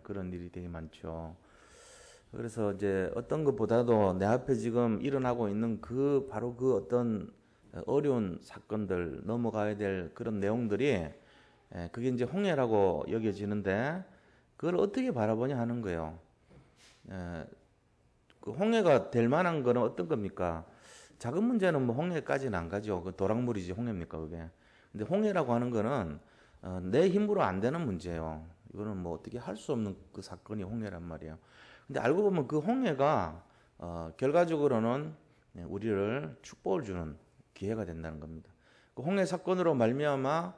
그런 일이 되게 많죠. 그래서 이제 어떤 것보다도 내 앞에 지금 일어나고 있는 바로 그 어떤 어려운 사건들, 넘어가야 될 그런 내용들이 그게 이제 홍해라고 여겨지는데 그걸 어떻게 바라보냐 하는 거예요. 그 홍해가 될 만한 거는 어떤 겁니까? 작은 문제는 뭐 홍해까지는 안 가죠. 그 도랑물이지 홍해입니까 그게. 근데 홍해라고 하는 거는 내 힘으로 안 되는 문제예요. 이거는 뭐 어떻게 할 수 없는 그 사건이 홍해란 말이에요. 근데 알고 보면 그 홍해가 결과적으로는 우리를 축복을 주는 기회가 된다는 겁니다. 그 홍해 사건으로 말미암아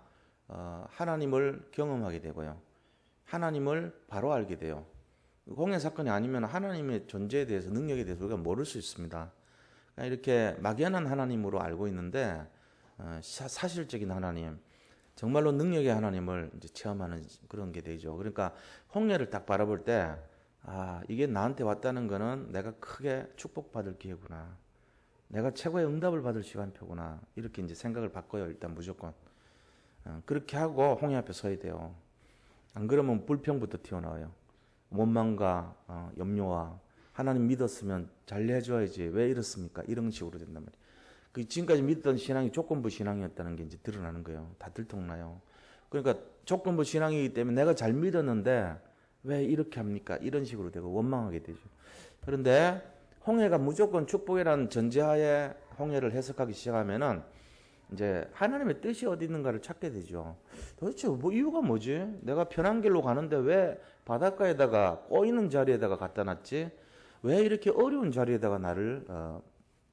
하나님을 경험하게 되고요. 하나님을 바로 알게 돼요. 홍해 사건이 아니면 하나님의 존재에 대해서 능력에 대해서 우리가 모를 수 있습니다. 이렇게 막연한 하나님으로 알고 있는데 사실적인 하나님, 정말로 능력의 하나님을 이제 체험하는 그런 게 되죠. 그러니까 홍해를 딱 바라볼 때 이게 나한테 왔다는 거는 내가 크게 축복받을 기회구나. 내가 최고의 응답을 받을 시간표구나. 이렇게 이제 생각을 바꿔요. 일단 무조건. 그렇게 하고 홍해 앞에 서야 돼요. 안 그러면 불평부터 튀어나와요. 원망과 염려와 하나님 믿었으면 잘 해줘야지 왜 이렇습니까? 이런 식으로 된단 말이에요. 그 지금까지 믿던 신앙이 조건부 신앙이었다는 게 이제 드러나는 거예요. 다 들통나요. 그러니까 조건부 신앙이기 때문에 내가 잘 믿었는데 왜 이렇게 합니까? 이런 식으로 되고 원망하게 되죠. 그런데 홍해가 무조건 축복이라는 전제하에 홍해를 해석하기 시작하면은 이제 하나님의 뜻이 어디 있는가를 찾게 되죠. 도대체 뭐 이유가 뭐지? 내가 편한 길로 가는데 왜 바닷가에다가 꼬이는 자리에다가 갖다 놨지? 왜 이렇게 어려운 자리에다가 나를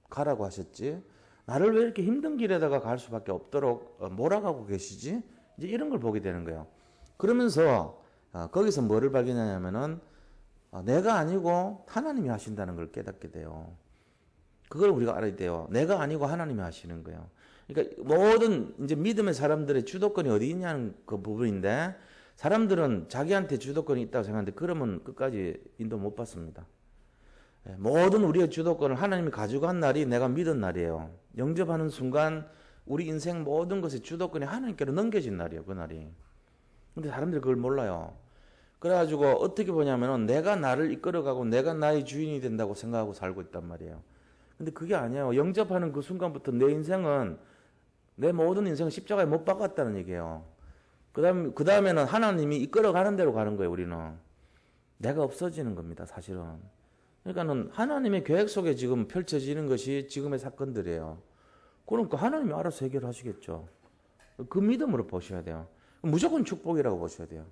가라고 하셨지? 나를 왜 이렇게 힘든 길에다가 갈 수밖에 없도록 몰아가고 계시지? 이제 이런 걸 보게 되는 거예요. 그러면서 거기서 뭐를 발견하냐면은 내가 아니고 하나님이 하신다는 걸 깨닫게 돼요. 그걸 우리가 알아야 돼요. 내가 아니고 하나님이 하시는 거예요. 그러니까 모든 이제 믿음의 사람들의 주도권이 어디 있냐는 그 부분인데 사람들은 자기한테 주도권이 있다고 생각하는데 그러면 끝까지 인도 못 받습니다. 모든 우리의 주도권을 하나님이 가져간 날이 내가 믿은 날이에요. 영접하는 순간 우리 인생 모든 것의 주도권이 하나님께로 넘겨진 날이에요. 그 날이. 근데 사람들이 그걸 몰라요. 그래가지고 어떻게 보냐면은 내가 나를 이끌어가고 내가 나의 주인이 된다고 생각하고 살고 있단 말이에요. 근데 그게 아니에요. 영접하는 그 순간부터 내 인생은 내 모든 인생은 십자가에 못 박았다는 얘기예요. 그 다음에는 하나님이 이끌어가는 대로 가는 거예요. 우리는. 내가 없어지는 겁니다. 사실은. 그러니까는 하나님의 계획 속에 지금 펼쳐지는 것이 지금의 사건들이에요. 그러니까 하나님이 알아서 해결하시겠죠. 그 믿음으로 보셔야 돼요. 무조건 축복이라고 보셔야 돼요.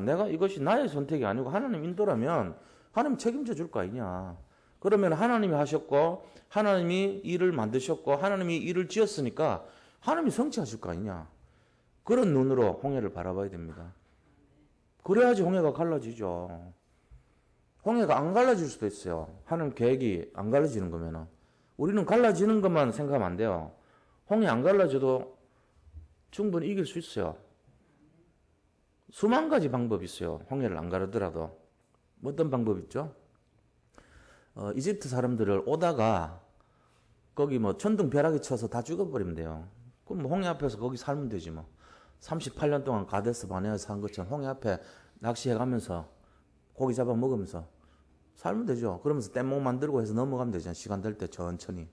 내가 이것이 나의 선택이 아니고 하나님 인도라면 하나님 책임져 줄 거 아니냐. 그러면 하나님이 하셨고 하나님이 일을 만드셨고 하나님이 일을 지었으니까 하나님이 성취하실 거 아니냐. 그런 눈으로 홍해를 바라봐야 됩니다. 그래야지 홍해가 갈라지죠. 홍해가 안 갈라질 수도 있어요. 하나님 계획이 안 갈라지는 거면은. 우리는 갈라지는 것만 생각하면 안 돼요. 홍해 안 갈라져도 충분히 이길 수 있어요. 수만 가지 방법이 있어요. 홍해를 안 가르더라도. 어떤 방법이 있죠? 이집트 사람들을 오다가 거기 뭐 천둥벼락이 쳐서 다 죽어버리면 돼요. 그럼 뭐 홍해 앞에서 거기 살면 되지 뭐. 38년 동안 가데스 바네아에서 산 것처럼 홍해 앞에 낚시해가면서 고기 잡아 먹으면서 살면 되죠. 그러면서 뗏목 만들고 해서 넘어가면 되잖아요. 시간 될 때 천천히.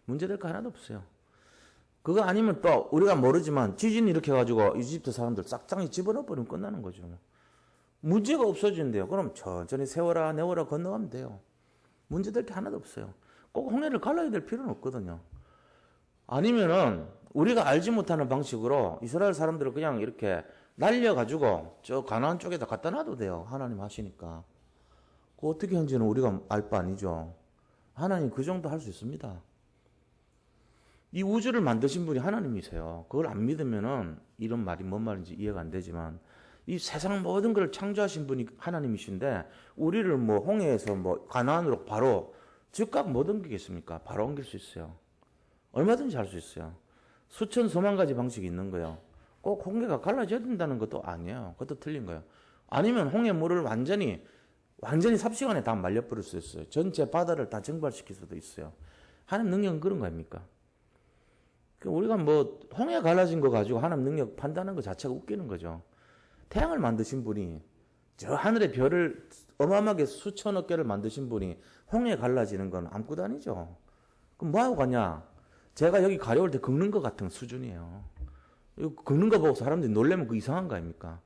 문제될 거 하나도 없어요. 그거 아니면 또 우리가 모르지만 지진이 이렇게 해가지고 이집트 사람들 싹장이 집어넣어버리면 끝나는 거죠. 문제가 없어진대요. 그럼 천천히 세워라 내워라 건너가면 돼요. 문제될 게 하나도 없어요. 꼭 홍해를 갈라야 될 필요는 없거든요. 아니면은 우리가 알지 못하는 방식으로 이스라엘 사람들을 그냥 이렇게 날려가지고 저 가나안 쪽에다 갖다 놔도 돼요. 하나님 하시니까. 그 어떻게 하는지는 우리가 알 바 아니죠. 하나님 그 정도 할 수 있습니다. 이 우주를 만드신 분이 하나님이세요. 그걸 안 믿으면은 이런 말이 뭔 말인지 이해가 안 되지만 이 세상 모든 걸 창조하신 분이 하나님이신데 우리를 뭐 홍해에서 뭐 가나안으로 바로 즉각 못 옮기겠습니까? 바로 옮길 수 있어요. 얼마든지 할 수 있어요. 수천 수만 가지 방식이 있는 거예요. 꼭 홍해가 갈라져야 된다는 것도 아니에요. 그것도 틀린 거예요. 아니면 홍해물을 완전히 삽시간에 다 말려버릴 수 있어요. 전체 바다를 다 증발시킬 수도 있어요. 하나님 능력은 그런 거 아닙니까? 우리가 뭐 홍해 갈라진 거 가지고 하나님 능력 판단하는 것 자체가 웃기는 거죠. 태양을 만드신 분이 저 하늘의 별을 어마어마하게 수천억 개를 만드신 분이 홍해 갈라지는 건 아무것도 아니죠. 그럼 뭐하고 가냐? 제가 여기 가려울 때 긁는 것 같은 수준이에요. 이거 긁는 거 보고 사람들이 놀라면 그 이상한 거 아닙니까?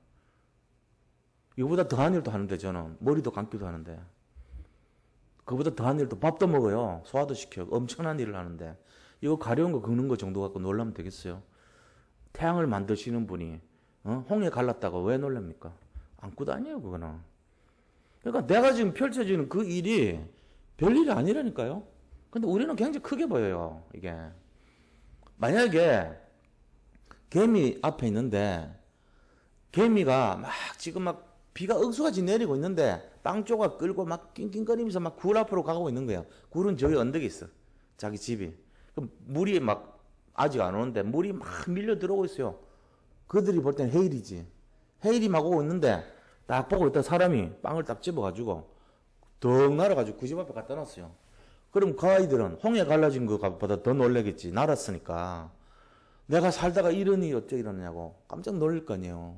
이거보다 더한 일도 하는데 저는 머리도 감기도 하는데 그보다 더한 일도 밥도 먹어요. 소화도 시켜요. 엄청난 일을 하는데 이거 가려운 거 긁는 거 정도 갖고 놀라면 되겠어요? 태양을 만드시는 분이 홍해 갈랐다고 왜 놀랍니까? 아무것도 아니에요 그거는. 그러니까 내가 지금 펼쳐지는 그 일이 별일이 아니라니까요. 근데 우리는 굉장히 크게 보여요. 이게 만약에 개미 앞에 있는데 개미가 막 지금 막 비가 억수같이 내리고 있는데 빵 조각 끌고 막 낑낑거리면서 막 굴 앞으로 가고 있는 거야. 굴은 저기 언덕에 있어. 자기 집이. 그럼 물이 막 아직 안 오는데 물이 막 밀려 들어오고 있어요. 그들이 볼 때는 해일이지. 해일이 막 오고 있는데 딱 보고 있던 사람이 빵을 딱 집어가지고 덩 날아가지고 그 집 앞에 갖다 놨어요. 그럼 그 아이들은 홍해 갈라진 것보다 더 놀라겠지. 날았으니까. 내가 살다가 이런 일이 어째 이러냐고 깜짝 놀랄 거 아니에요.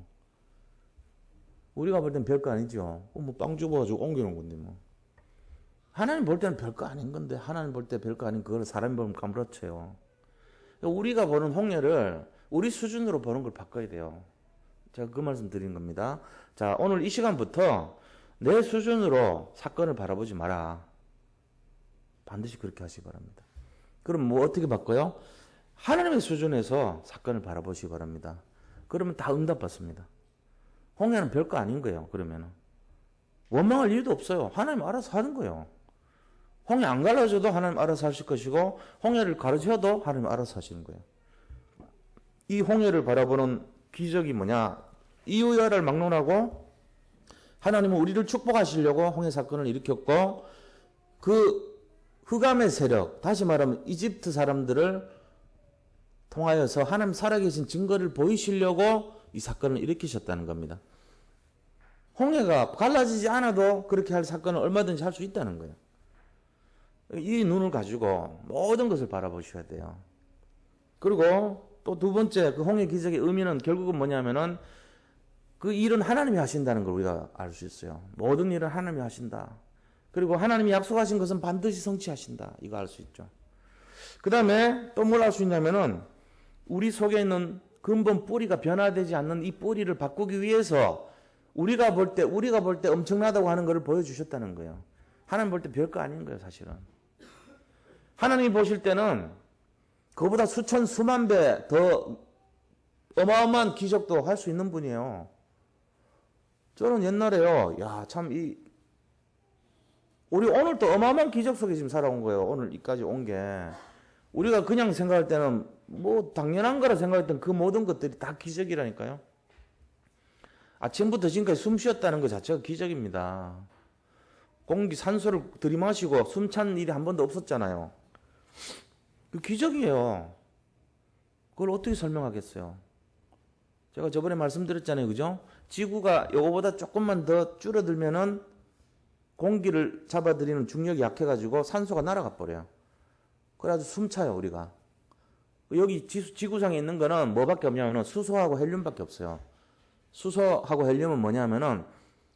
우리가 볼 땐 별거 아니죠. 뭐 빵 집어가지고 옮겨놓은 건데 뭐. 하나님 볼 때는 별거 아닌 건데 하나님 볼 때 별거 아닌 그걸 사람이 보면 까무러쳐요. 우리가 보는 홍해를 우리 수준으로 보는 걸 바꿔야 돼요. 제가 그 말씀 드리는 겁니다. 자, 오늘 이 시간부터 내 수준으로 사건을 바라보지 마라. 반드시 그렇게 하시기 바랍니다. 그럼 뭐 어떻게 바꿔요? 하나님의 수준에서 사건을 바라보시기 바랍니다. 그러면 다 응답받습니다. 홍해는 별거 아닌 거예요. 그러면은 원망할 이유도 없어요. 하나님 알아서 하는 거예요. 홍해 안 갈라져도 하나님 알아서 하실 것이고 홍해를 가르쳐도 하나님 알아서 하시는 거예요. 이 홍해를 바라보는 기적이 뭐냐? 이유야를 막론하고 하나님은 우리를 축복하시려고 홍해 사건을 일으켰고 그 흑암의 세력, 다시 말하면 이집트 사람들을 통하여서 하나님 살아계신 증거를 보이시려고 이 사건을 일으키셨다는 겁니다. 홍해가 갈라지지 않아도 그렇게 할 사건을 얼마든지 할 수 있다는 거예요. 이 눈을 가지고 모든 것을 바라보셔야 돼요. 그리고 또 두 번째 그 홍해 기적의 의미는 결국은 뭐냐면은 그 일은 하나님이 하신다는 걸 우리가 알 수 있어요. 모든 일은 하나님이 하신다. 그리고 하나님이 약속하신 것은 반드시 성취하신다. 이거 알 수 있죠. 그 다음에 또 뭘 알 수 있냐면은 우리 속에 있는 근본 뿌리가 변화되지 않는 이 뿌리를 바꾸기 위해서 우리가 볼 때 엄청나다고 하는 것을 보여주셨다는 거예요. 하나님 볼 때 별거 아닌 거예요, 사실은. 하나님이 보실 때는 그보다 수천 수만 배 더 어마어마한 기적도 할 수 있는 분이에요. 저는 옛날에요, 우리 오늘 또 어마어마한 기적 속에 지금 살아온 거예요. 오늘 이까지 온 게. 우리가 그냥 생각할 때는 뭐 당연한 거라 생각했던 그 모든 것들이 다 기적이라니까요. 아침부터 지금까지 숨 쉬었다는 것 자체가 기적입니다. 산소를 들이마시고 숨 찬 일이 한 번도 없었잖아요. 그 기적이에요. 그걸 어떻게 설명하겠어요? 제가 저번에 말씀드렸잖아요. 그죠? 지구가 요거보다 조금만 더 줄어들면은 공기를 잡아들이는 중력이 약해가지고 산소가 날아가 버려요. 그래가지고 숨 차요, 우리가. 여기 지구상에 있는 거는 뭐밖에 없냐면은 수소하고 헬륨밖에 없어요. 수소하고 헬륨은 뭐냐면은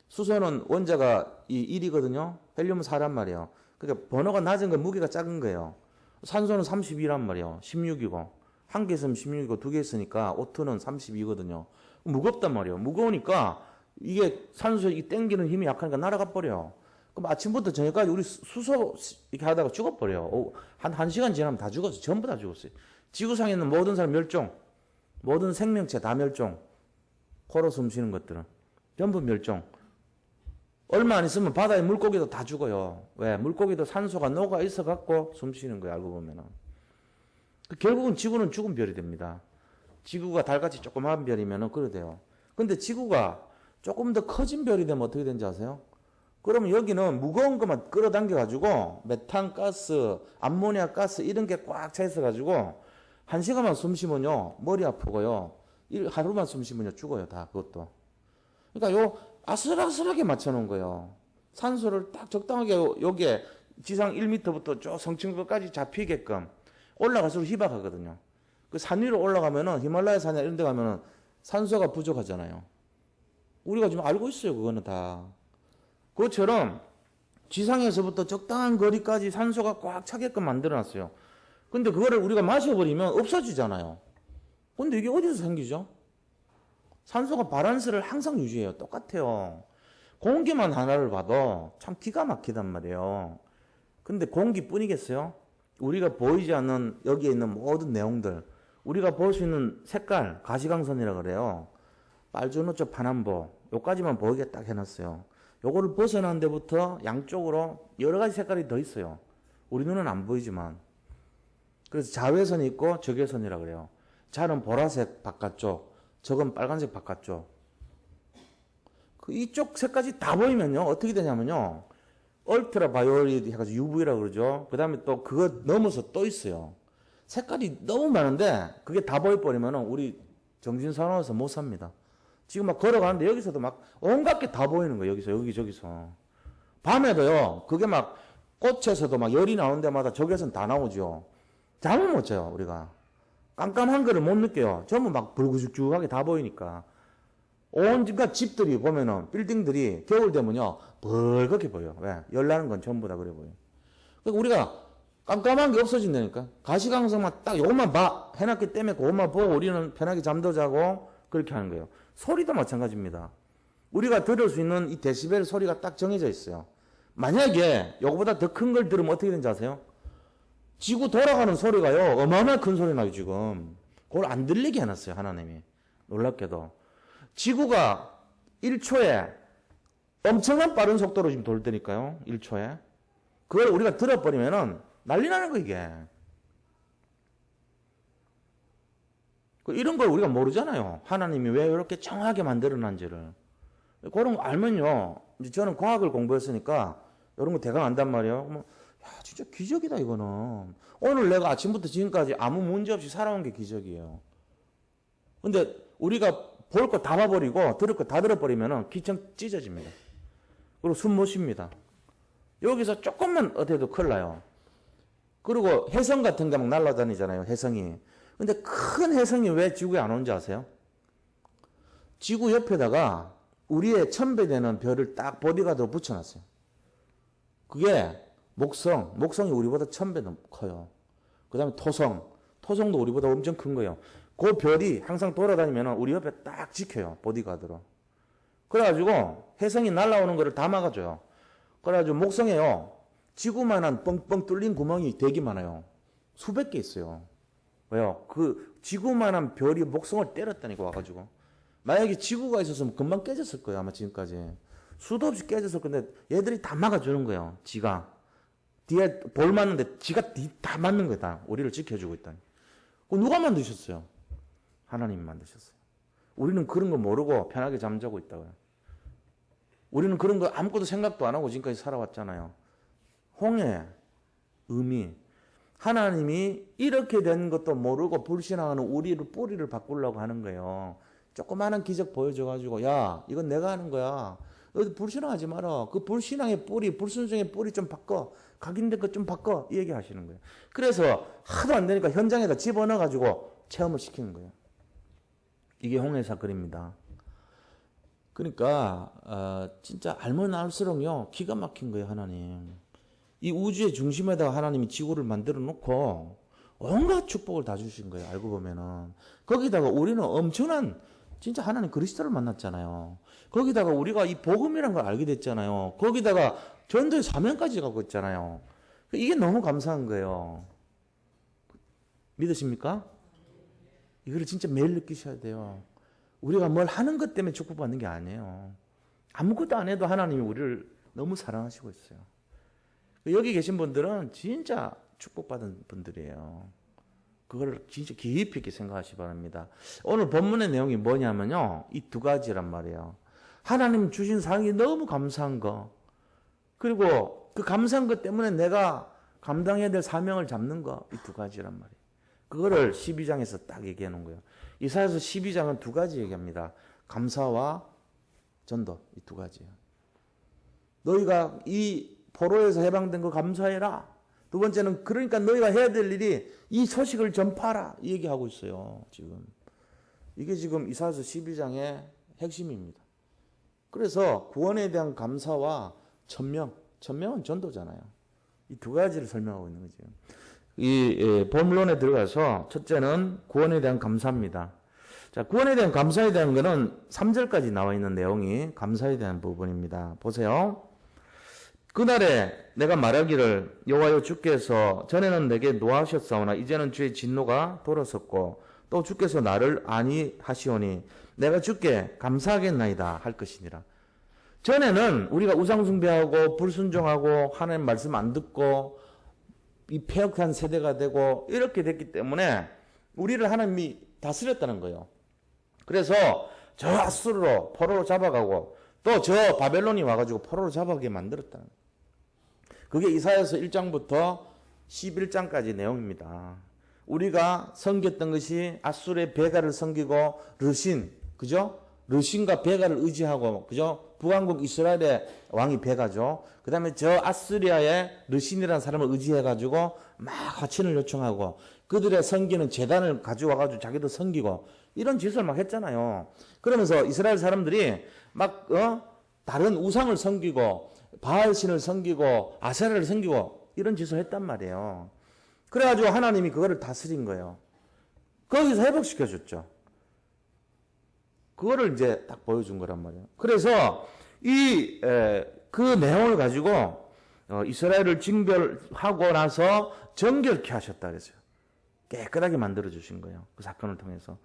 수소는 원자가 1이거든요. 헬륨은 4란 말이에요. 그러니까 번호가 낮은 거 무게가 작은 거예요. 산소는 32란 말이에요. 16이고. 한 개 있으면 16이고 두 개 있으니까 O2는 32거든요. 무겁단 말이에요. 무거우니까 이게 산소 땡기는 힘이 약하니까 날아가 버려요. 그럼 아침부터 저녁까지 우리 수소 이렇게 하다가 죽어버려요. 한 시간 지나면 다 죽었어요. 전부 다 죽었어요. 지구상에 있는 모든 사람 멸종. 모든 생명체 다 멸종. 코로 숨 쉬는 것들은. 전부 멸종. 얼마 안 있으면 바다의 물고기도 다 죽어요. 왜? 물고기도 산소가 녹아 있어 갖고 숨 쉬는 거예요. 알고 보면은. 결국은 지구는 죽은 별이 됩니다. 지구가 달같이 조그마한 별이면은 그래 돼요. 근데 지구가 조금 더 커진 별이 되면 어떻게 되는지 아세요? 그러면 여기는 무거운 것만 끌어당겨 가지고 메탄 가스, 암모니아 가스 이런 게 꽉 차 있어 가지고 한 시간만 숨 쉬면요 머리 아프고요 하루만 숨 쉬면요 죽어요 다 그것도. 그러니까 요 아슬아슬하게 맞춰놓은 거예요. 산소를 딱 적당하게 여기에 지상 1m부터 쭉 성층부까지 잡히게끔 올라갈수록 희박하거든요. 그 산 위로 올라가면은 히말라야 산이나 이런 데 가면은 산소가 부족하잖아요. 우리가 지금 알고 있어요. 그거는 다. 그것처럼 지상에서부터 적당한 거리까지 산소가 꽉 차게끔 만들어놨어요. 근데 그거를 우리가 마셔버리면 없어지잖아요. 근데 이게 어디서 생기죠? 산소가 바란스를 항상 유지해요. 똑같아요. 공기만 하나를 봐도 참 기가 막히단 말이에요. 근데 공기뿐이겠어요? 우리가 보이지 않는 여기에 있는 모든 내용들, 우리가 볼 수 있는 색깔, 가시광선이라 그래요. 빨주노초 파남보, 요까지만 보이게 딱 해놨어요. 요거를 벗어난 데부터 양쪽으로 여러 가지 색깔이 더 있어요. 우리 눈은 안 보이지만. 그래서 자외선이 있고 적외선이라 그래요. 자는 보라색 바깥쪽, 적은 빨간색 바깥쪽. 그 이쪽 색까지 다 보이면요, 어떻게 되냐면요, 얼트라 바이올릿 해가지고 UV라고 그러죠. 그 다음에 또 그거 넘어서 또 있어요. 색깔이 너무 많은데 그게 다 보여버리면 우리 정신 사나워서 못 삽니다. 지금 막 걸어가는데 여기서도 막 온갖 게 다 보이는 거예요. 여기서 여기저기서. 밤에도요, 그게 막 꽃에서도 막 열이 나오는 데마다 적외선 다 나오죠. 잠을 못 자요, 우리가. 깜깜한 거를 못 느껴요. 전부 막 불구죽죽하게 다 보이니까. 온 집들이 보면은, 빌딩들이 겨울 되면요, 벌겋게 보여. 왜? 열 나는 건 전부 다 그래 보여. 그러니까 우리가 깜깜한 게 없어진다니까. 가시광선만 딱 요것만 봐. 해놨기 때문에 그것만 보고 우리는 편하게 잠도 자고 그렇게 하는 거예요. 소리도 마찬가지입니다. 우리가 들을 수 있는 이 데시벨 소리가 딱 정해져 있어요. 만약에 요거보다 더 큰 걸 들으면 어떻게 되는지 아세요? 지구 돌아가는 소리가요, 어마어마한 큰 소리 나요, 지금. 그걸 안 들리게 해놨어요, 하나님이. 놀랍게도. 지구가 1초에 엄청난 빠른 속도로 지금 돌 테니까요, 1초에. 그걸 우리가 들어버리면은 난리 나는 거, 이게. 이런 걸 우리가 모르잖아요. 하나님이 왜 이렇게 정확하게 만들어놨는지를. 그런 거 알면요, 이제 저는 과학을 공부했으니까 이런 거 대강 안단 말이에요. 야, 진짜 기적이다, 이거는. 오늘 내가 아침부터 지금까지 아무 문제 없이 살아온 게 기적이에요. 근데 우리가 볼 거 다 봐버리고 들을 거 다 들어버리면 귀청 찢어집니다. 그리고 숨 못 쉽니다. 여기서 조금만 어때도 큰일 나요. 그리고 혜성 같은 게 막 날아다니잖아요, 혜성이. 근데 큰 혜성이 왜 지구에 안 오는지 아세요? 지구 옆에다가 우리의 1000배 되는 별을 딱 보디가드로 붙여놨어요. 그게 목성이 우리보다 1000배 커요. 그 다음에 토성도 우리보다 엄청 큰 거예요. 그 별이 항상 돌아다니면 우리 옆에 딱 지켜요, 보디가드로. 그래가지고 혜성이 날아오는 거를 다 막아줘요. 그래가지고 목성에요, 지구만한 뻥뻥 뚫린 구멍이 되게 많아요. 수백 개 있어요. 왜요? 그 지구만한 별이 목성을 때렸다니까, 와가지고. 만약에 지구가 있었으면 금방 깨졌을 거예요, 아마 지금까지. 수도 없이 깨졌을 건데 얘들이 다 막아주는 거예요, 지가. 뒤에 볼 맞는데 지가 다 맞는 거다. 우리를 지켜주고 있다니. 누가 만드셨어요? 하나님이 만드셨어요. 우리는 그런 거 모르고 편하게 잠자고 있다고요. 우리는 그런 거 아무것도 생각도 안 하고 지금까지 살아왔잖아요. 홍해, 의미. 하나님이 이렇게 된 것도 모르고 불신앙하는 우리를 뿌리를 바꾸려고 하는 거예요. 조그마한 기적 보여줘가지고, 야, 이건 내가 하는 거야. 너 불신앙하지 마라. 그 불신앙의 뿌리, 불순종의 뿌리 좀 바꿔. 각인된 것 좀 바꿔. 이 얘기 하시는 거예요. 그래서 하도 안 되니까 현장에다 집어넣어가지고 체험을 시키는 거예요. 이게 홍해 사건입니다. 그러니까 진짜 알면 알수록요, 기가 막힌 거예요, 하나님. 이 우주의 중심에다가 하나님이 지구를 만들어 놓고 온갖 축복을 다 주신 거예요, 알고 보면은. 거기다가 우리는 엄청난, 진짜 하나님 그리스도를 만났잖아요. 거기다가 우리가 이 복음이라는 걸 알게 됐잖아요. 거기다가 전도의 사명까지 가고 있잖아요. 이게 너무 감사한 거예요. 믿으십니까? 이거를 진짜 매일 느끼셔야 돼요. 우리가 뭘 하는 것 때문에 축복받는 게 아니에요. 아무것도 안 해도 하나님이 우리를 너무 사랑하시고 있어요. 여기 계신 분들은 진짜 축복받은 분들이에요. 그걸 진짜 깊이 있게 생각하시기 바랍니다. 오늘 본문의 내용이 뭐냐면요, 이 두 가지란 말이에요. 하나님 주신 사랑이 너무 감사한 거, 그리고 그 감사한 것 때문에 내가 감당해야 될 사명을 잡는 거, 이 두 가지란 말이에요. 그거를 12장에서 딱 얘기해 놓은 거예요. 이사야서 12장은 두 가지 얘기합니다. 감사와 전도, 이 두 가지예요. 너희가 이 포로에서 해방된 거 감사해라. 두 번째는 그러니까 너희가 해야 될 일이 이 소식을 전파하라, 이 얘기하고 있어요, 지금. 이게 지금 이사야서 12장의 핵심입니다. 그래서 구원에 대한 감사와 천명은 전도잖아요. 이 두 가지를 설명하고 있는 거죠. 이 본론에 들어가서 첫째는 구원에 대한 감사입니다. 자, 구원에 대한 감사에 대한 것은 3절까지 나와 있는 내용이 감사에 대한 부분입니다. 보세요. 그날에 내가 말하기를 여호와여 주께서 전에는 내게 노하셨사오나 이제는 주의 진노가 돌아섰고 또 주께서 나를 아니하시오니 내가 주께 감사하겠나이다 할 것이니라. 전에는 우리가 우상숭배하고 불순종하고 하나님 말씀 안 듣고 이 패역한 세대가 되고 이렇게 됐기 때문에 우리를 하나님이 다스렸다는 거예요. 그래서 저 아수르로 포로로 잡아가고 또 저 바벨론이 와가지고 포로로 잡아가게 만들었다는 거예요. 그게 이사야서 1장부터 11장까지 내용입니다. 우리가 섬겼던 것이 아수르의 베가를 섬기고 르신, 그죠? 르신과 베가를 의지하고, 그죠? 북왕국 이스라엘의 왕이 베가죠. 그 다음에 저 아스리아의 르신이라는 사람을 의지해가지고 막 화친을 요청하고 그들의 섬기는 제단을 가져와가지고 자기도 섬기고 이런 짓을 막 했잖아요. 그러면서 이스라엘 사람들이 막, 다른 우상을 섬기고 바알신을 섬기고 아세라를 섬기고 이런 짓을 했단 말이에요. 그래가지고 하나님이 그거를 다스린 거예요. 거기서 회복시켜줬죠. 그거를 이제 딱 보여준 거란 말이에요. 그래서 그 내용을 가지고 이스라엘을 징별하고 나서 정결케 하셨다 그랬어요. 깨끗하게 만들어 주신 거예요. 그 사건을 통해서.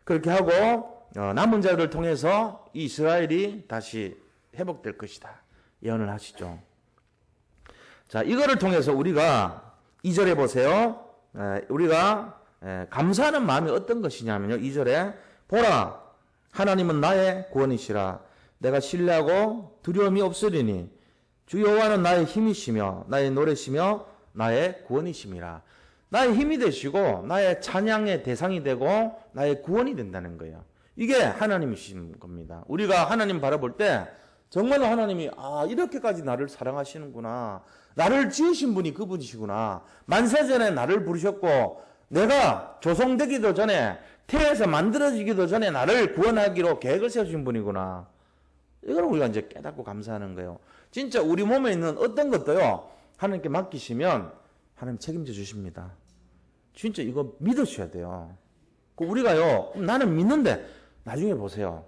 그렇게 하고 남은 자들을 통해서 이 이스라엘이 다시 회복될 것이다. 예언을 하시죠. 자, 이거를 통해서 우리가 2절에 보세요. 우리가 감사하는 마음이 어떤 것이냐면요. 2절에 보라 하나님은 나의 구원이시라 내가 신뢰하고 두려움이 없으리니 주 여호와는 나의 힘이시며 나의 노래시며 나의 구원이심이라. 나의 힘이 되시고 나의 찬양의 대상이 되고 나의 구원이 된다는 거예요. 이게 하나님이신 겁니다. 우리가 하나님 바라볼 때 정말로 하나님이 이렇게까지 나를 사랑하시는구나. 나를 지으신 분이 그분이시구나. 만세전에 나를 부르셨고 내가 조성되기도 전에 태에서 만들어지기도 전에 나를 구원하기로 계획을 세우신 분이구나. 이걸 우리가 이제 깨닫고 감사하는 거예요. 진짜 우리 몸에 있는 어떤 것도요. 하나님께 맡기시면 하나님 책임져 주십니다. 진짜 이거 믿으셔야 돼요. 우리가요. 나는 믿는데 나중에 보세요.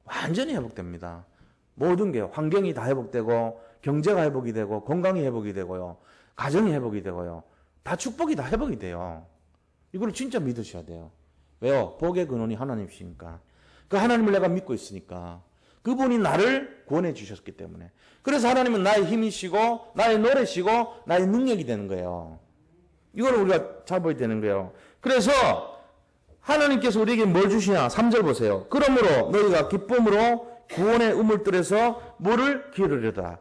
완전히 회복됩니다. 모든 게요. 환경이 다 회복되고 경제가 회복이 되고 건강이 회복이 되고요. 가정이 회복이 되고요. 다 축복이 다 회복이 돼요. 이걸 진짜 믿으셔야 돼요. 왜요? 복의 근원이 하나님이시니까. 그 하나님을 내가 믿고 있으니까. 그분이 나를 구원해 주셨기 때문에. 그래서 하나님은 나의 힘이시고 나의 노래시고 나의 능력이 되는 거예요. 이걸 우리가 잡아야 되는 거예요. 그래서 하나님께서 우리에게 뭘 주시냐? 3절 보세요. 그러므로 너희가 기쁨으로 구원의 우물들에서 물을 기르려다.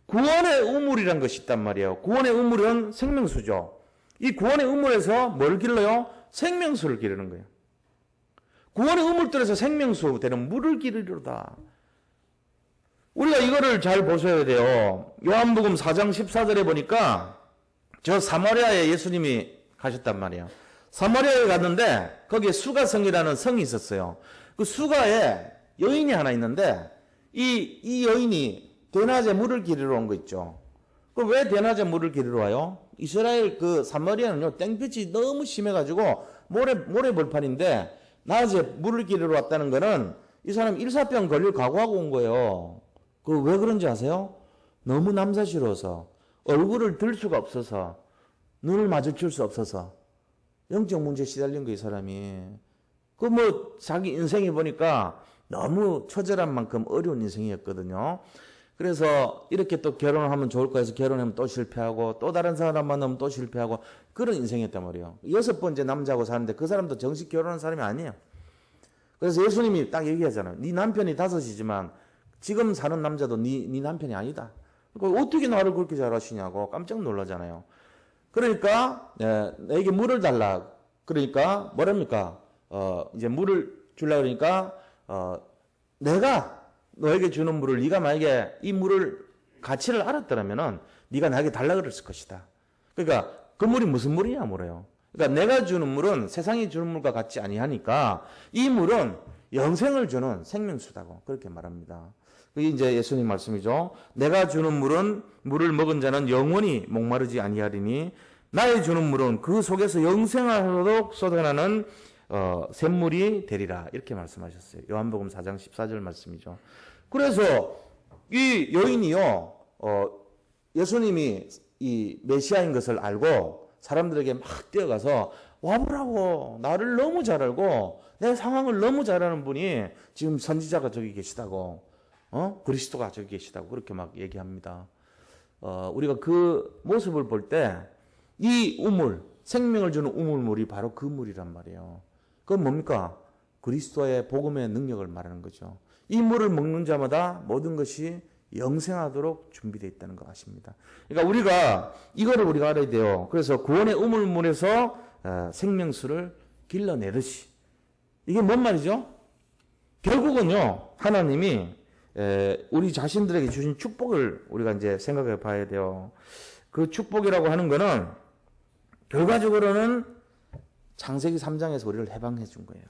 구원의 우물이란 것이 있단 말이에요. 구원의 우물은 생명수죠. 이 구원의 우물에서 뭘 길러요? 생명수를 기르는 거예요. 구원의 우물들에서 생명수 되는 물을 기르려다. 우리가 이거를 잘 보셔야 돼요. 요한복음 4장 14절에 보니까 저 사마리아에 예수님이 가셨단 말이에요. 사마리아에 갔는데 거기에 수가성이라는 성이 있었어요. 그 수가에 여인이 하나 있는데 이 여인이 대낮에 물을 기르러 온 거 있죠. 그럼 왜 대낮에 물을 기르러 와요? 이스라엘 그 사마리아는요 땡볕이 너무 심해가지고 모래벌판인데 낮에 물을 기르러 왔다는 거는 이 사람 일사병 걸릴 각오하고 온 거예요. 그 왜 그런지 아세요? 너무 남사스러워서 얼굴을 들 수가 없어서 눈을 마주칠 수 없어서 영적 문제에 시달린 거예요, 이 사람이. 그 뭐 자기 인생이 보니까 너무 처절한 만큼 어려운 인생이었거든요. 그래서 이렇게 또 결혼을 하면 좋을 거 해서 결혼하면 또 실패하고 또 다른 사람 만나면 또 실패하고 그런 인생이었단 말이에요. 6번째 남자하고 사는데 그 사람도 정식 결혼한 사람이 아니에요. 그래서 예수님이 딱 얘기하잖아요. 네 남편이 5이지만 지금 사는 남자도 네 남편이 아니다. 그러니까 어떻게 나를 그렇게 잘 아시냐고 깜짝 놀라잖아요. 그러니까 내게 물을 달라. 그러니까 뭐랍니까? 이제 물을 주려고 그러니까 내가 너에게 주는 물을 네가 만약에 이 물을 가치를 알았더라면은 네가 나에게 달라 그랬을 것이다. 그러니까 그 물이 무슨 물이냐 물어요. 그러니까 내가 주는 물은 세상이 주는 물과 같지 아니하니까 이 물은 영생을 주는 생명수다고 그렇게 말합니다. 그게 이제 예수님 말씀이죠. 내가 주는 물을 먹은 자는 영원히 목마르지 아니하리니 나의 주는 물은 그 속에서 영생하도록 쏟아나는 샘물이 되리라. 이렇게 말씀하셨어요. 요한복음 4장 14절 말씀이죠. 그래서 이 여인이요, 예수님이 이 메시아인 것을 알고 사람들에게 막 뛰어가서 와보라고, 나를 너무 잘 알고 내 상황을 너무 잘 아는 분이 지금 선지자가 저기 계시다고, 그리스도가 저기 계시다고 그렇게 막 얘기합니다. 우리가 그 모습을 볼 때 이 우물, 생명을 주는 우물물이 바로 그 물이란 말이에요. 그건 뭡니까? 그리스도의 복음의 능력을 말하는 거죠. 이 물을 먹는 자마다 모든 것이 영생하도록 준비되어 있다는 거 아십니다. 그러니까 이거를 우리가 알아야 돼요. 그래서 구원의 우물물에서 생명수를 길러내듯이. 이게 뭔 말이죠? 결국은요, 하나님이 우리 자신들에게 주신 축복을 우리가 이제 생각해 봐야 돼요. 그 축복이라고 하는 거는 결과적으로는 창세기 3장에서 우리를 해방해 준 거예요.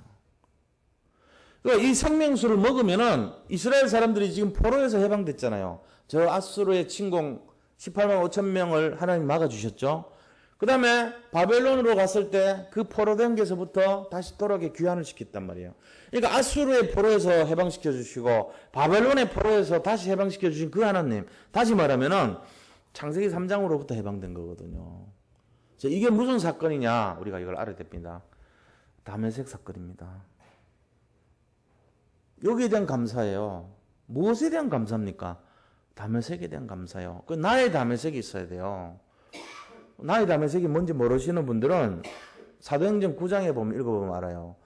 그러니까 이 생명수를 먹으면은 이스라엘 사람들이 지금 포로에서 해방됐잖아요. 저 아수르의 침공 18만 5천 명을 하나님 막아주셨죠. 그 다음에 바벨론으로 갔을 때 그 포로된 데서부터 다시 돌아오게 귀환을 시켰단 말이에요. 그러니까 아수르의 포로에서 해방시켜 주시고 바벨론의 포로에서 다시 해방시켜 주신 그 하나님, 다시 말하면은 창세기 3장으로부터 해방된 거거든요. 이게 무슨 사건이냐, 우리가 이걸 알아야 됩니다. 다메섹 사건입니다. 여기에 대한 감사예요. 무엇에 대한 감사입니까? 다메섹에 대한 감사예요. 그 나의 다메섹이 있어야 돼요. 나의 다메섹이 뭔지 모르시는 분들은 사도행전 9장에 읽어보면 알아요.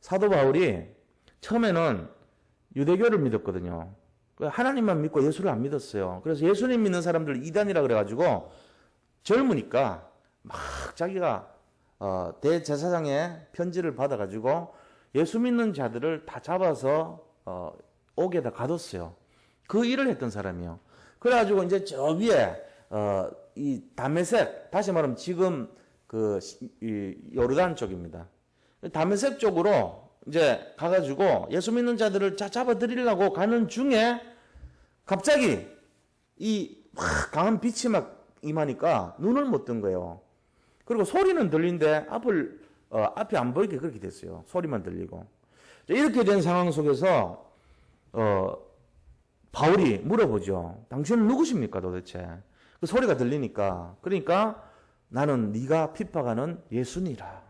사도 바울이 처음에는 유대교를 믿었거든요. 하나님만 믿고 예수를 안 믿었어요. 그래서 예수님 믿는 사람들 이단이라 그래가지고 젊으니까 막 자기가 대제사장의 편지를 받아가지고 예수 믿는 자들을 다 잡아서 옥에다 가뒀어요. 그 일을 했던 사람이요. 그래가지고 이제 저 위에 이 다메섹, 다시 말하면 지금 이 요르단 쪽입니다. 다메섹 쪽으로 이제 가가지고 예수 믿는 자들을 잡아들이려고 가는 중에 갑자기 이 강한 빛이 막 임하니까 눈을 못 뜬 거예요. 그리고 소리는 들리는데 앞이 안 보이게 그렇게 됐어요. 소리만 들리고. 이렇게 된 상황 속에서 바울이 물어보죠. 당신은 누구십니까 도대체? 그 소리가 들리니까. 그러니까 나는 네가 핍박하는 예수니라.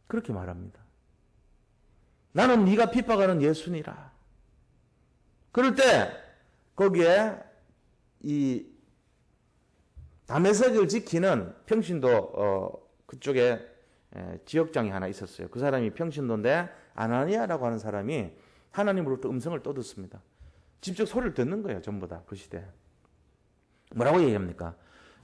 그렇게 말합니다. 나는 네가 핍박하는 예수니라. 그럴 때 거기에 이 다메섹을 지키는 평신도 그쪽에 지역장이 하나 있었어요. 그 사람이 평신도인데 아나니아라고 하는 사람이 하나님으로부터 음성을 또 듣습니다. 직접 소리를 듣는 거예요. 전부 다 그 시대. 뭐라고 얘기합니까?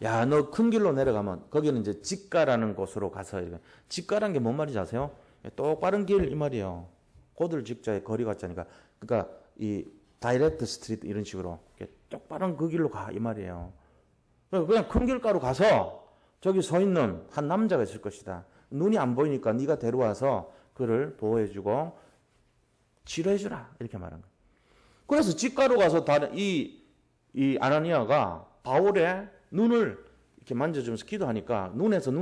야, 너 큰 길로 내려가면 거기는 이제 직가라는 곳으로 가서 직가라는 게 뭔 말인지 아세요? 똑바른 길 이 말이에요. 고들 직자의 거리 같자니까. 그러니까 이 다이렉트 스트리트 이런 식으로 똑바른 그 길로 가 이 말이에요. 그냥 큰 길가로 가서 저기 서 있는 한 남자가 있을 것이다. 눈이 안 보이니까 네가 데려와서 그를 보호해주고 치료해주라 이렇게 말한 거예요. 그래서 직가로 가서 이 아나니아가 바울의 눈을 이렇게 만져주면서 기도하니까 눈에서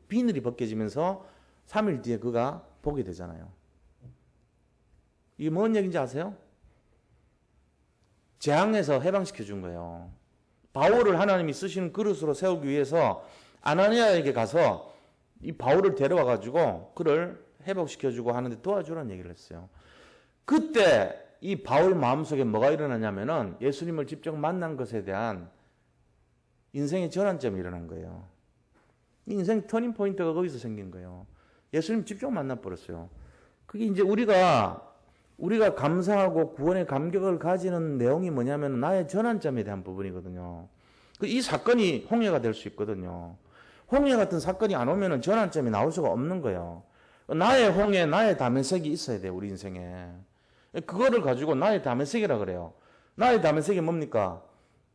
비늘이 벗겨지면서 3일 뒤에 그가 보게 되잖아요. 이게 뭔 얘기인지 아세요? 재앙에서 해방시켜 준 거예요. 바울을 하나님이 쓰시는 그릇으로 세우기 위해서 아나니아에게 가서 이 바울을 데려와 가지고 그를 회복시켜주고 하는데 도와주라는 얘기를 했어요. 그때 이 바울 마음속에 뭐가 일어나냐면은 예수님을 직접 만난 것에 대한 인생의 전환점이 일어난 거예요. 인생 터닝 포인트가 거기서 생긴 거예요. 예수님 직접 만나버렸어요. 그게 이제 우리가 감사하고 구원의 감격을 가지는 내용이 뭐냐면 나의 전환점에 대한 부분이거든요. 이 사건이 홍해가 될 수 있거든요. 홍해 같은 사건이 안 오면은 전환점이 나올 수가 없는 거예요. 나의 홍해, 나의 다메섹이 있어야 돼요, 우리 인생에. 그거를 가지고 나의 다메섹이라 그래요. 나의 다메섹이 뭡니까?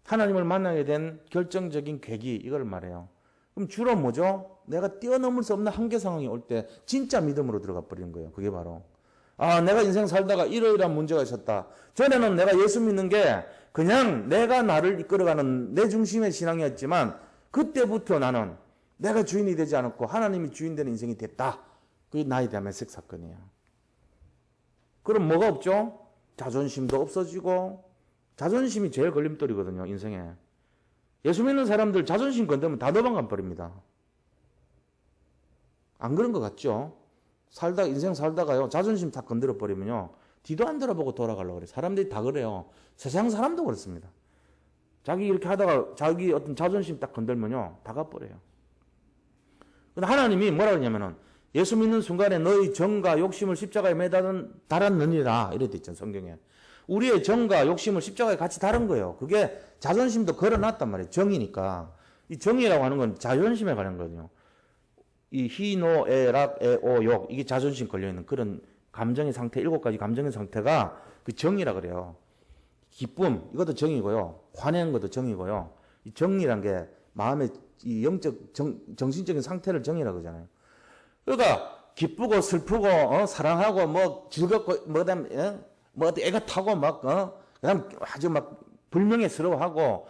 하나님을 만나게 된 결정적인 계기, 이걸 말해요. 그럼 주로 뭐죠? 내가 뛰어넘을 수 없는 한계 상황이 올 때 진짜 믿음으로 들어가 버리는 거예요. 그게 바로 아, 내가 인생 살다가 이러이러한 문제가 있었다. 전에는 내가 예수 믿는 게 그냥 내가 나를 이끌어가는 내 중심의 신앙이었지만 그때부터 나는 내가 주인이 되지 않았고 하나님이 주인 되는 인생이 됐다. 그게 나에 대한 메섹 사건이에요. 그럼 뭐가 없죠? 자존심도 없어지고, 자존심이 제일 걸림돌이거든요, 인생에. 예수 믿는 사람들 자존심 건드면 다 도망가 버립니다. 안 그런 것 같죠? 인생 살다가요, 자존심 다 건드려 버리면요, 뒤도 안 돌아보고 돌아가려고 그래요. 사람들이 다 그래요. 세상 사람도 그렇습니다. 자기 이렇게 하다가 자기 어떤 자존심 딱 건들면요, 다 가버려요. 근데 하나님이 뭐라 그러냐면은, 예수 믿는 순간에 너희 정과 욕심을 십자가에 달았느니라. 이래 돼 있잖아요, 성경에. 우리의 정과 욕심을 십자가에 같이 다른 거예요. 그게 자존심도 걸어놨단 말이에요. 정이니까. 이 정이라고 하는 건 자존심에 관한 거거든요. 이 희, 노, 에, 락, 에, 오, 욕. 이게 자존심 걸려있는 그런 감정의 상태, 7가지 감정의 상태가 그 정이라 그래요. 기쁨, 이것도 정이고요. 화내는 것도 정이고요. 이 정이란 게 마음의 이 영적, 정신적인 상태를 정이라고 그러잖아요. 그러니까 기쁘고 슬프고 사랑하고 뭐 즐겁고 뭐 애가 타고 막 그냥 아주 막 불명예스러워하고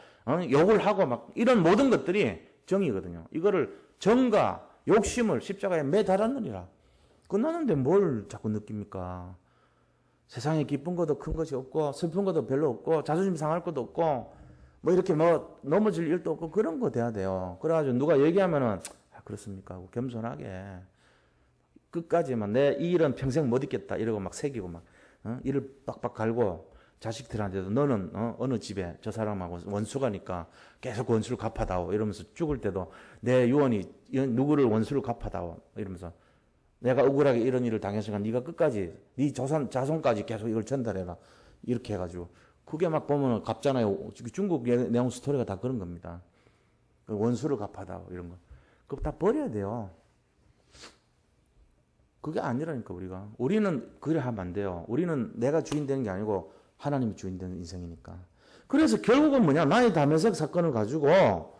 욕을 하고 막 이런 모든 것들이 정이거든요. 이거를 정과 욕심을 십자가에 매달았느니라. 끝나는데 뭘 자꾸 느낍니까? 세상에 기쁜 것도 큰 것이 없고 슬픈 것도 별로 없고 자존심 상할 것도 없고 뭐 이렇게 뭐 넘어질 일도 없고 그런 거 돼야 돼요. 그래가지고 누가 얘기하면은 그렇습니까 하고 겸손하게 끝까지만 내 이 일은 평생 못 잊겠다 이러고 막 새기고 막 이를 빡빡 갈고 자식들한테도 너는 어느 집에 저 사람하고 원수가니까 계속 원수를 갚아다오 이러면서 죽을 때도 내 유언이 누구를 원수를 갚아다오 이러면서 내가 억울하게 이런 일을 당했으니까 네가 끝까지 네 자손까지 계속 이걸 전달해라 이렇게 해가지고 그게 막 보면 갚잖아요. 중국 내용 스토리가 다 그런 겁니다. 원수를 갚아다오 이런 거 그거 다 버려야 돼요. 그게 아니라니까 우리는 그래 하면 안 돼요. 우리는 내가 주인 되는 게 아니고 하나님이 주인 되는 인생이니까. 그래서 결국은 뭐냐, 나의 다메섹 사건을 가지고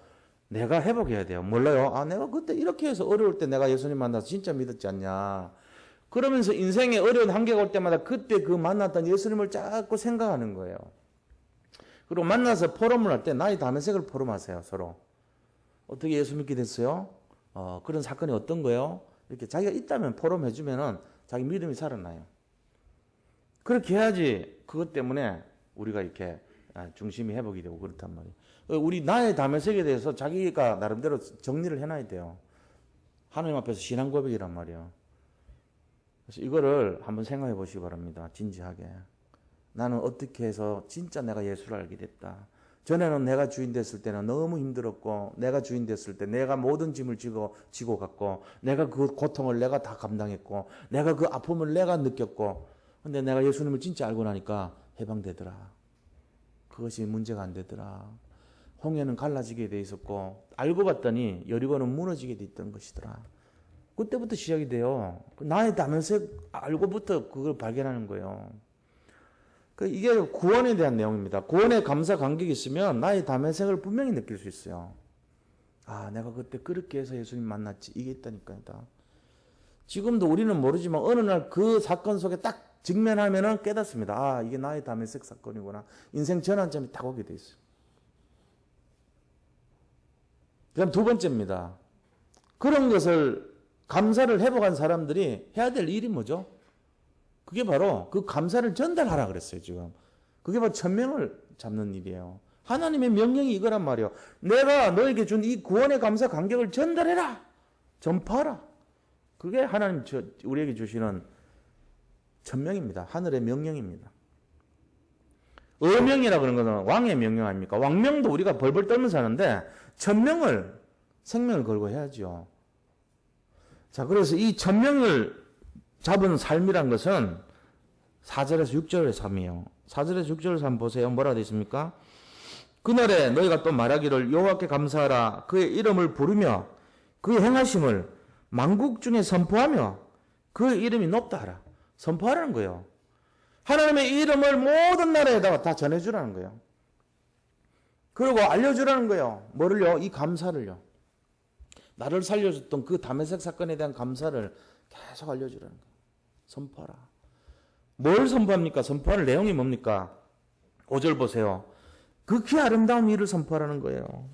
내가 회복해야 돼요. 몰라요? 아, 내가 그때 이렇게 해서 어려울 때 내가 예수님 만나서 진짜 믿었지 않냐. 그러면서 인생에 어려운 한계가 올 때마다 그때 그 만났던 예수님을 자꾸 생각하는 거예요. 그리고 만나서 포럼을 할 때 나의 다메섹을 포럼하세요, 서로. 어떻게 예수 믿게 됐어요? 그런 사건이 어떤 거예요? 이렇게 자기가 있다면 포럼 해주면은 자기 믿음이 살아나요. 그렇게 해야지 그것 때문에 우리가 이렇게 중심이 회복이 되고 그렇단 말이에요. 우리 나의 다메섹에 대해서 자기가 나름대로 정리를 해놔야 돼요. 하나님 앞에서 신앙 고백이란 말이에요. 그래서 이거를 한번 생각해 보시기 바랍니다. 진지하게. 나는 어떻게 해서 진짜 내가 예수를 알게 됐다. 전에는 내가 주인 됐을 때는 너무 힘들었고 내가 주인 됐을 때 내가 모든 짐을 지고 갔고 내가 그 고통을 내가 다 감당했고 내가 그 아픔을 내가 느꼈고 근데 내가 예수님을 진짜 알고 나니까 해방되더라. 그것이 문제가 안 되더라. 홍해는 갈라지게 돼 있었고 알고 봤더니 여리고는 무너지게 돼 있던 것이더라. 그때부터 시작이 돼요. 나의 다메섹 알고부터 그걸 발견하는 거예요. 이게 구원에 대한 내용입니다. 구원에 감사 감격이 있으면 나의 다메섹을 분명히 느낄 수 있어요. 아, 내가 그때 그렇게 해서 예수님 만났지. 이게 있다니까요. 지금도 우리는 모르지만 어느 날 그 사건 속에 딱 직면하면은 깨닫습니다. 아, 이게 나의 다메섹 사건이구나. 인생 전환점이 딱 오게 돼 있어요. 그다음 두 번째입니다. 그런 것을 감사를 회복한 사람들이 해야 될 일이 뭐죠? 그게 바로 그 감사를 전달하라 그랬어요, 지금. 그게 바로 천명을 잡는 일이에요. 하나님의 명령이 이거란 말이에요. 내가 너에게 준 이 구원의 감사 감격을 전달해라. 전파하라. 그게 하나님 우리에게 주시는 천명입니다. 하늘의 명령입니다. 어명이라 그런 거는 왕의 명령 아닙니까? 왕명도 우리가 벌벌 떨면서 하는데 천명을 생명을 걸고 해야죠. 자, 그래서 이 천명을 잡은 삶이란 것은 4절에서 6절의 삶이에요. 4절에서 6절의 삶 보세요. 뭐라 되어 있습니까? 그날에 너희가 또 말하기를 여호와께 감사하라. 그의 이름을 부르며 그의 행하심을 만국 중에 선포하며 그의 이름이 높다 하라. 선포하라는 거예요. 하나님의 이름을 모든 나라에다가 다 전해주라는 거예요. 그리고 알려주라는 거예요. 뭐를요? 이 감사를요. 나를 살려줬던 그 다메섹 사건에 대한 감사를 계속 알려주라는 거예요. 선포하라. 뭘 선포합니까? 선포할 내용이 뭡니까? 5절 보세요. 극히 아름다운 일을 선포하라는 거예요.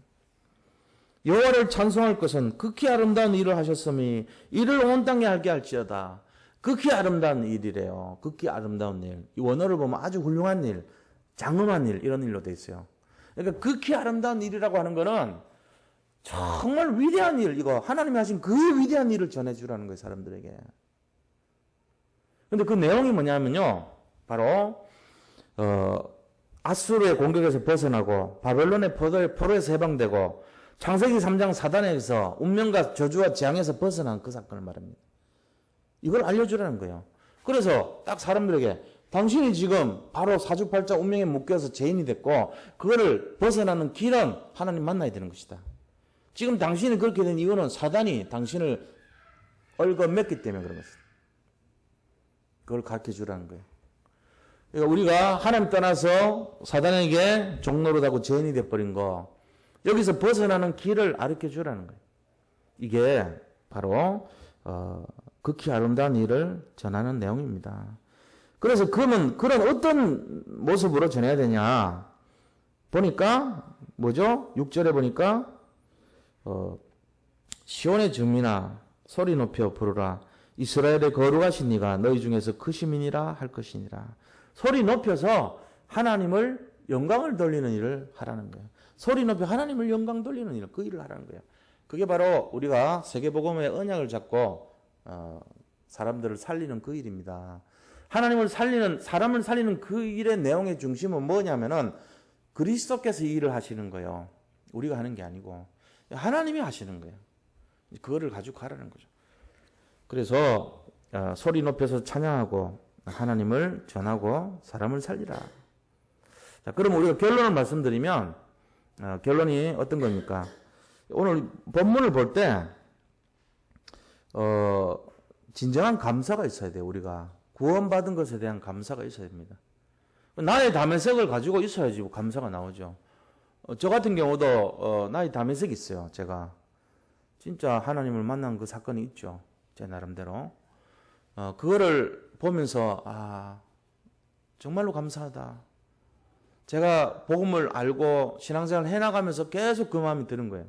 여호와를 찬송할 것은 극히 아름다운 일을 하셨음이 이를 온 땅에 알게 할지어다. 극히 아름다운 일이래요. 극히 아름다운 일. 이 원어를 보면 아주 훌륭한 일, 장엄한 일, 이런 일로 돼 있어요. 그러니까 극히 아름다운 일이라고 하는 거는 정말 위대한 일, 이거 하나님이 하신 그 위대한 일을 전해주라는 거예요, 사람들에게. 근데 그 내용이 뭐냐면요, 바로 아수르의 공격에서 벗어나고 바벨론의 포로에서 해방되고 창세기 3장 사단에서 운명과 저주와 재앙에서 벗어난 그 사건을 말합니다. 이걸 알려주라는 거예요. 그래서 딱 사람들에게 당신이 지금 바로 사주팔자 운명에 묶여서 죄인이 됐고 그거를 벗어나는 길은 하나님 만나야 되는 것이다. 지금 당신이 그렇게 된 이유는 사단이 당신을 얽어맸기 때문에 그런 것이다. 그걸 가르쳐 주라는 거예요. 그러니까 우리가 하나님 떠나서 사단에게 종노릇하고 죄인이 돼버린 거, 여기서 벗어나는 길을 가르쳐 주라는 거예요. 이게 바로 극히 아름다운 일을 전하는 내용입니다. 그래서 그러면 그런 어떤 모습으로 전해야 되냐 보니까 뭐죠? 6절에 보니까 시온의 주민아 소리 높여 부르라. 이스라엘의 거룩하신 이가 너희 중에서 크시민이라 할 것이니라. 소리 높여서 하나님을 영광을 돌리는 일을 하라는 거예요. 소리 높여 하나님을 영광 돌리는 일, 그 일을 하라는 거예요. 그게 바로 우리가 세계복음의 언약을 잡고 사람들을 살리는 그 일입니다. 하나님을 살리는, 사람을 살리는 그 일의 내용의 중심은 뭐냐면은 그리스도께서 이 일을 하시는 거예요. 우리가 하는 게 아니고 하나님이 하시는 거예요. 그거를 가지고 가라는 거죠. 그래서 소리 높여서 찬양하고 하나님을 전하고 사람을 살리라. 자, 그럼 우리가 결론을 말씀드리면 결론이 어떤 겁니까? 오늘 본문을 볼 때 진정한 감사가 있어야 돼요. 우리가 구원받은 것에 대한 감사가 있어야 됩니다. 나의 다메섹을 가지고 있어야지 감사가 나오죠. 저 같은 경우도 나의 다메섹이 있어요. 제가 진짜 하나님을 만난 그 사건이 있죠. 제 나름대로 그거를 보면서 정말로 감사하다. 제가 복음을 알고 신앙생활을 해나가면서 계속 그 마음이 드는 거예요.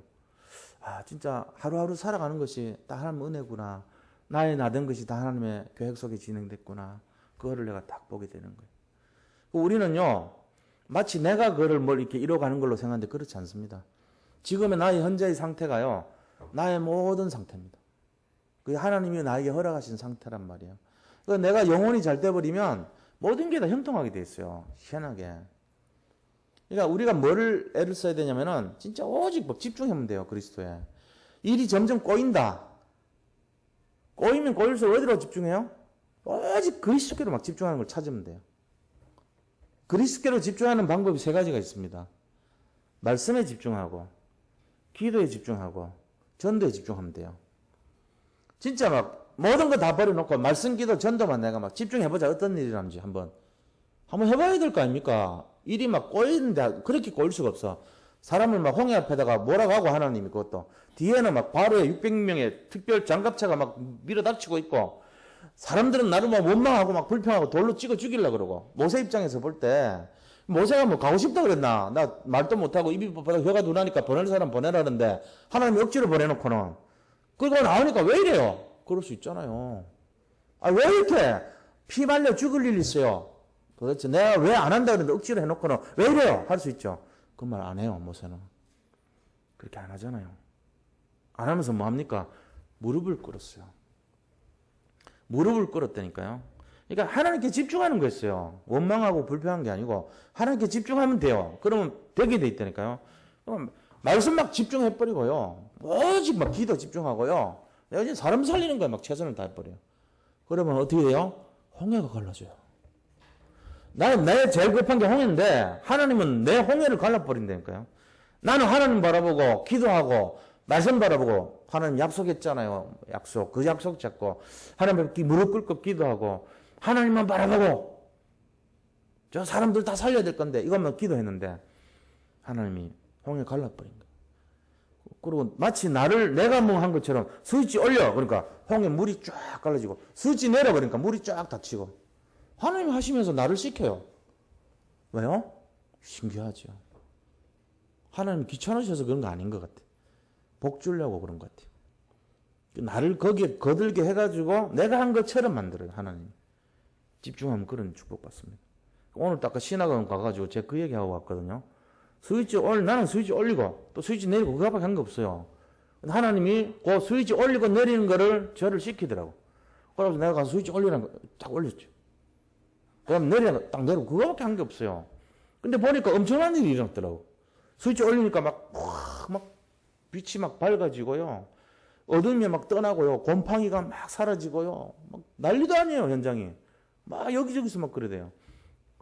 진짜 하루하루 살아가는 것이 다 하나님의 은혜구나. 나의 나된 것이 다 하나님의 계획 속에 진행됐구나. 그거를 내가 딱 보게 되는 거예요. 우리는요, 마치 내가 그거를 뭘 이렇게 이뤄가는 걸로 생각하는데 그렇지 않습니다. 지금의 나의 현재의 상태가요, 나의 모든 상태입니다. 그게 하나님이 나에게 허락하신 상태란 말이에요. 그러니까 내가 영혼이 잘 돼버리면 모든 게 다 형통하게 돼 있어요. 희한하게. 그러니까 우리가 뭐를 애를 써야 되냐면은 진짜 오직 막 집중하면 돼요. 그리스도에. 일이 점점 꼬인다. 꼬이면 꼬일수록 어디로 집중해요? 오직 그리스도께로 막 집중하는 걸 찾으면 돼요. 그리스도께로 집중하는 방법이 세 가지가 있습니다. 말씀에 집중하고, 기도에 집중하고, 전도에 집중하면 돼요. 진짜 막 모든 거 다 버려놓고 말씀, 기도, 전도만 내가 막 집중해보자. 어떤 일이라는지 한번 해봐야 될 거 아닙니까? 일이 막 꼬이는데 그렇게 꼬일 수가 없어. 사람을 막 홍해 앞에다가 몰아가고 하나님이 그것도 뒤에는 막 바로에 600명의 특별 장갑차가 막 밀어닥치고 있고 사람들은 나를 막 원망하고 막 불평하고 돌로 찍어 죽이려고 그러고 모세 입장에서 볼 때 모세가 뭐 가고 싶다 그랬나? 나 말도 못하고 입이 뻗어 혀가 둔하니까 보낼 사람 보내라는데 하나님이 억지로 보내놓고는 그러고 나오니까 왜 이래요? 그럴 수 있잖아요. 왜 이렇게 피 말려 죽을 일 있어요? 도대체 내가 왜 안 한다 그러는데 억지로 해놓고는 왜 이래요? 할 수 있죠. 그 말 안 해요, 모세는. 그렇게 안 하잖아요. 안 하면서 뭐 합니까? 무릎을 꿇었어요. 무릎을 꿇었다니까요. 그러니까 하나님께 집중하는 거였어요. 원망하고 불평한 게 아니고 하나님께 집중하면 돼요. 그러면 되게 돼 있다니까요. 그럼 말씀 막 집중해버리고요. 오직 막 기도 집중하고요. 내가 이제 사람 살리는 거에 막 최선을 다해버려요. 그러면 어떻게 돼요? 홍해가 갈라져요. 나는 내 제일 급한 게 홍해인데 하나님은 내 홍해를 갈라버린다니까요. 나는 하나님 바라보고 기도하고 말씀 바라보고 하나님 약속했잖아요. 약속. 그 약속 잡고 하나님 앞에 무릎 꿇고 기도하고 하나님만 바라보고 저 사람들 다 살려야 될 건데 이것만 기도했는데 하나님이 홍해 갈라버린 거예요. 그리고 마치 내가 뭐 한 것처럼 스위치 올려. 그러니까 홍해 물이 쫙 갈라지고 스위치 내려버리니까 물이 쫙 닫히고 하나님 하시면서 나를 시켜요. 왜요? 신기하죠. 하나님 귀찮으셔서 그런 거 아닌 것 같아. 복 주려고 그런 것 같아요. 나를 거기에 거들게 해가지고 내가 한 것처럼 만들어요. 하나님. 집중하면 그런 축복받습니다. 오늘 딱 신학원 가가지고 제가 그 얘기하고 왔거든요. 나는 스위치 올리고 또 스위치 내리고 그거밖에 한 게 없어요. 하나님이 그 스위치 올리고 내리는 거를 저를 시키더라고. 그래서 내가 가서 스위치 올리라는 거 딱 올렸죠. 그럼 내리는 거 딱 내리고 그거밖에 한 게 없어요. 근데 보니까 엄청난 일이 일어났더라고. 스위치 올리니까 막 빛이 막 밝아지고요. 어둠이 막 떠나고요. 곰팡이가 막 사라지고요. 막 난리도 아니에요, 현장이. 막 여기저기서 막 그래 돼요.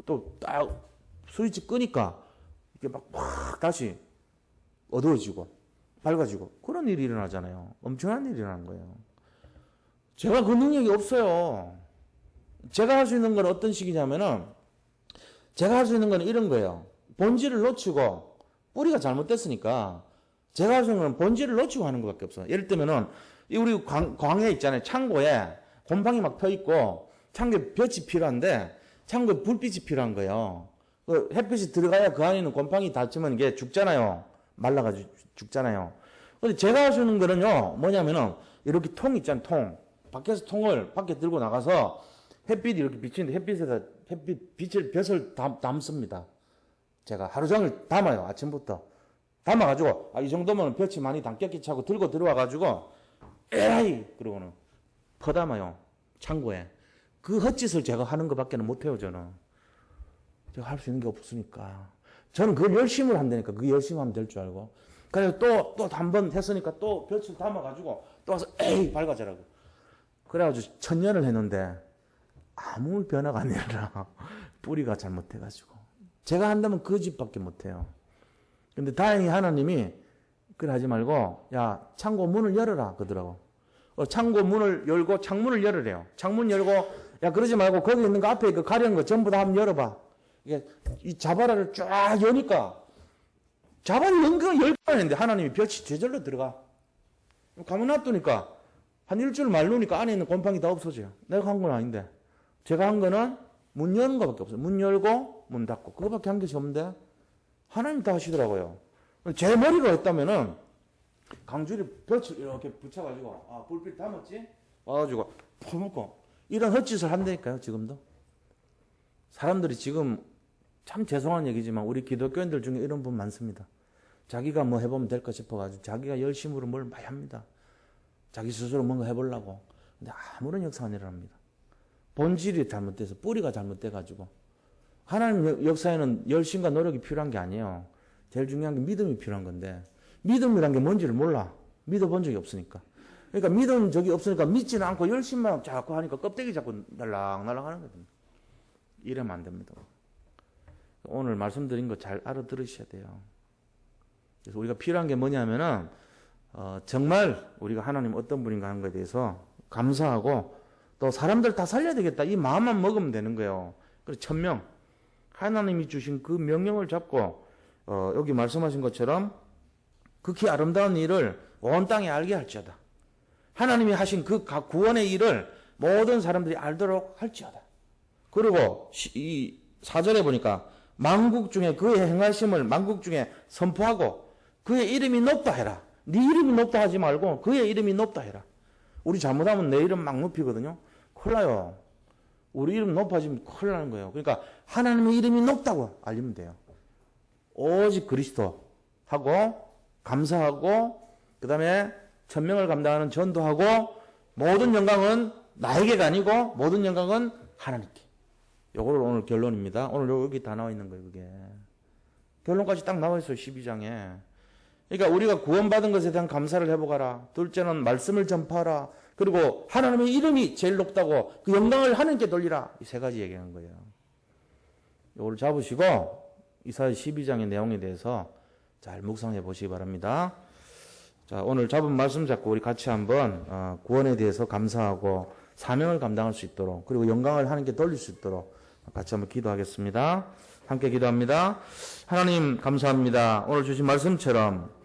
또 딱 스위치 끄니까 이게 막 다시 어두워지고 밝아지고 그런 일이 일어나잖아요. 엄청난 일이 일어나는 거예요. 제가 그 능력이 없어요. 제가 할 수 있는 건 어떤 식이냐면은 제가 할 수 있는 건 이런 거예요. 본질을 놓치고 뿌리가 잘못됐으니까 제가 할 수 있는 건 본질을 놓치고 하는 것밖에 없어요. 예를 들면은 우리 광해 있잖아요. 창고에 곰팡이 막 펴 있고 창고에 볕이 필요한데 창고에 불빛이 필요한 거예요. 그 햇빛이 들어가야 그 안에 있는 곰팡이 닫히면 이게 죽잖아요. 말라가지고 죽잖아요. 근데 제가 할 수 있는 거는요, 뭐냐면은 이렇게 통 있잖아요. 통. 밖에서 통을 밖에 들고 나가서 햇빛이 이렇게 비치는데 빛을 볕을 담습니다. 제가 하루 종일 담아요. 아침부터. 담아가지고, 이 정도면 볕이 많이 담겠기 차고 들고 들어와가지고, 에라이! 그러고는 퍼담아요. 창고에. 그 헛짓을 제가 하는 것밖에 못해요, 저는. 제가 할 수 있는 게 없으니까. 저는 그걸 열심을 한다니까. 그 열심히 하면 될 줄 알고. 그래서 또 한 번 했으니까 또 볕을 담아가지고 또 와서 에이! 밝아져라고. 그래가지고 천년을 했는데 아무 변화가 안 일어나. 뿌리가 잘못해가지고. 제가 한다면 그 집밖에 못해요. 근데 다행히 하나님이 그래 하지 말고 야 창고 문을 열어라 그러더라고. 창고 문을 열고 창문을 열으래요. 창문 열고 야 그러지 말고 거기 있는 거 앞에 그 가려는 거 전부 다 한번 열어봐. 이게 이 자바라를 쫙 여니까 자바를 연 거 10번 했는데 하나님이 볕이 저절로 들어가. 가만 놔두니까 한 일주일 말르니까 안에 있는 곰팡이 다 없어져요. 내가 한 건 아닌데. 제가 한 거는 문 여는 거밖에 없어요. 문 열고 문 닫고 그거밖에 한 것이 없는데 하나님 다 하시더라고요. 제 머리로 했다면은 강줄이 볕을 이렇게 붙여가지고 불빛 담았지? 와가지고 퍼먹고 이런 헛짓을 한다니까요. 지금도. 사람들이 지금 참 죄송한 얘기지만 우리 기독교인들 중에 이런 분 많습니다. 자기가 뭐 해보면 될까 싶어가지고 자기가 열심으로 뭘 많이 합니다. 자기 스스로 뭔가 해보려고. 근데 아무런 역사가 안 일어납니다. 본질이 잘못돼서 뿌리가 잘못돼가지고 하나님 역사에는 열심과 노력이 필요한 게 아니에요. 제일 중요한 게 믿음이 필요한 건데 믿음이란 게 뭔지를 몰라. 믿어본 적이 없으니까. 그러니까 믿은 적이 없으니까 믿지는 않고 열심만 자꾸 하니까 껍데기 자꾸 날랑날랑 하는 거거든요. 이러면 안 됩니다. 오늘 말씀드린 거 잘 알아들으셔야 돼요. 그래서 우리가 필요한 게 뭐냐면은 정말 우리가 하나님 어떤 분인가 하는 것에 대해서 감사하고 또 사람들 다 살려야 되겠다. 이 마음만 먹으면 되는 거예요. 그래서 천명. 하나님이 주신 그 명령을 잡고 여기 말씀하신 것처럼 극히 아름다운 일을 온 땅에 알게 할지어다. 하나님이 하신 그 구원의 일을 모든 사람들이 알도록 할지어다. 그리고 이 4절에 보니까 만국 중에 그의 행하심을 만국 중에 선포하고 그의 이름이 높다 해라. 네 이름이 높다 하지 말고 그의 이름이 높다 해라. 우리 잘못하면 내 이름 막 높이거든요. 큰일 나요. 우리 이름 높아지면 큰일 나는 거예요. 그러니까 하나님의 이름이 높다고 알리면 돼요. 오직 그리스도 하고 감사하고 그 다음에 천명을 감당하는 전도하고 모든 영광은 나에게가 아니고 모든 영광은 하나님께. 요거를 오늘 결론입니다. 오늘 여기 다 나와 있는 거예요. 그게 결론까지 딱 나와 있어요. 12장에. 그러니까 우리가 구원받은 것에 대한 감사를 해보거라. 둘째는 말씀을 전파하라. 그리고 하나님의 이름이 제일 높다고 그 영광을 하나님께 돌리라. 이 세 가지 얘기하는 거예요. 이걸 잡으시고 이사야 12장의 내용에 대해서 잘 묵상해 보시기 바랍니다. 자, 오늘 잡은 말씀 잡고 우리 같이 한번 구원에 대해서 감사하고 사명을 감당할 수 있도록 그리고 영광을 하나님께 돌릴 수 있도록 같이 한번 기도하겠습니다. 함께 기도합니다. 하나님 감사합니다. 오늘 주신 말씀처럼